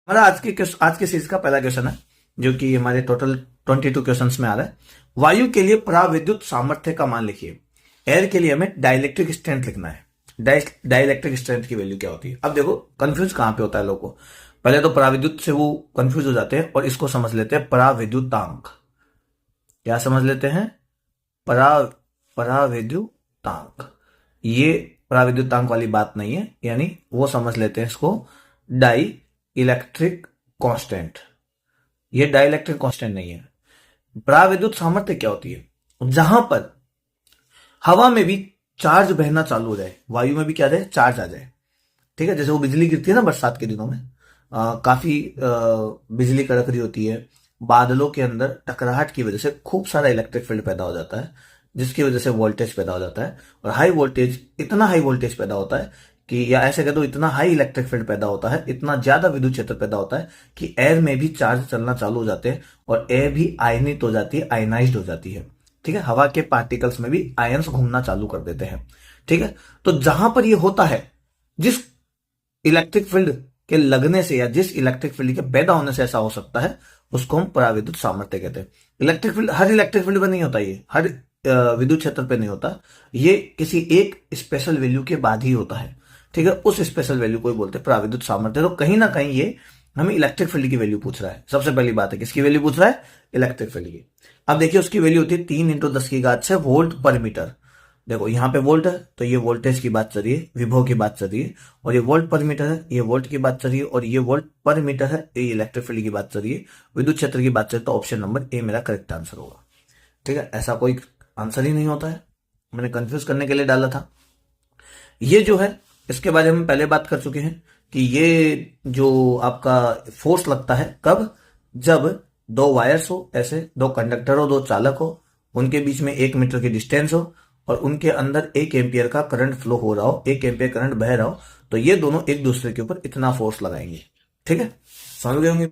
हमारा आज के सीरीज का पहला क्वेश्चन है, जो कि हमारे टोटल 22 क्वेश्चंस में आ रहा है। वायु के लिए पराविद्युत सामर्थ्य का मान लिखिए। एयर के लिए हमें डाइलेक्ट्रिक स्ट्रेंथ लिखना है। डाइलेक्ट्रिक स्ट्रेंथ की वैल्यू क्या होती है? अब देखो कंफ्यूज कहां पे होता है लोगों को। पहले तो पराविद्युत से वो कंफ्यूज हो जाते हैं और इसको समझ लेते हैं पराविद्युतांक। क्या समझ लेते हैं? परा पराविद्युतांक। ये पराविद्युतांक वाली बात नहीं है, यानी वो समझ लेते हैं इसको डाई इलेक्ट्रिक कांस्टेंट। ये डाइलेक्ट्रिक कांस्टेंट नहीं है। पराविद्युत सामर्थ्य क्या होती है? जहां पर हवा में भी चार्ज बहना चालू हो जाए, वायु में भी क्या जाए, चार्ज आ जाए। ठीक है, जैसे वो बिजली गिरती है ना बरसात के दिनों में, काफी बिजली कड़क रही होती है, बादलों के अंदर टकराहट की वजह से खूब सारा इलेक्ट्रिक फील्ड पैदा हो जाता है, जिसकी वजह से वोल्टेज पैदा हो जाता है। और हाई वोल्टेज, इतना हाई वोल्टेज पैदा होता है कि, या ऐसे कह दो, इतना हाई इलेक्ट्रिक फील्ड पैदा होता है, इतना ज्यादा विद्युत क्षेत्र पैदा होता है कि एयर में भी चार्ज चलना चालू हो जाते हैं और एयर भी आयनित हो जाती है, आयनाइज्ड हो जाती है। ठीक है, हवा के पार्टिकल्स में भी आयन्स घूमना चालू कर देते हैं। ठीक है, तो जहां पर ये होता है, जिस इलेक्ट्रिक फील्ड के लगने से या जिस इलेक्ट्रिक फील्ड के पैदा होने से ऐसा हो सकता है, उसको हम पराविद्युत सामर्थ्य कहते हैं। इलेक्ट्रिक फील्ड हर इलेक्ट्रिक फील्ड पर नहीं होता, ये हर विद्युत क्षेत्र पे नहीं होता, ये किसी एक स्पेशल वैल्यू के बाद ही होता है। ठीक है, उस स्पेशल वैल्यू को ही बोलते हैं पराविद्युत सामर्थ्य। तो कहीं ना कहीं ये हमें इलेक्ट्रिक फील्ड की वैल्यू पूछ रहा है। सबसे पहली बात है, किसकी वैल्यू पूछ रहा है? इलेक्ट्रिक फील्ड की। अब देखिए उसकी वैल्यू होती है 3 × 10⁻⁶ वोल्ट पर मीटर। देखो यहाँ पे वोल्ट है, तो ये वोल्टेज की बात चल रही है, विभव की बात चल रही है, और ये वोल्ट पर मीटर है, ये वोल्ट की बात चल रही है, और ये वोल्ट पर मीटर है, ये इलेक्ट्रिक फील्ड की बात चल रही है, विद्युत क्षेत्र की बात चल रही है। तो ऑप्शन नंबर ए मेरा करेक्ट आंसर होगा। ठीक है, ऐसा कोई आंसर ही नहीं होता है, मैंने कंफ्यूज करने के लिए डाला था। ये जो है, इसके बारे में पहले बात कर चुके हैं कि ये जो आपका फोर्स लगता है कब, जब दो वायर्स हो, ऐसे दो कंडक्टर हो, दो चालक हो, उनके बीच में 1 मीटर की डिस्टेंस हो और उनके अंदर 1 एम्पियर का करंट फ्लो हो रहा हो, 1 एम्पियर करंट बह रहा हो, तो ये दोनों एक दूसरे के ऊपर इतना फोर्स लगाएंगे। ठीक है, समझ गए होंगे।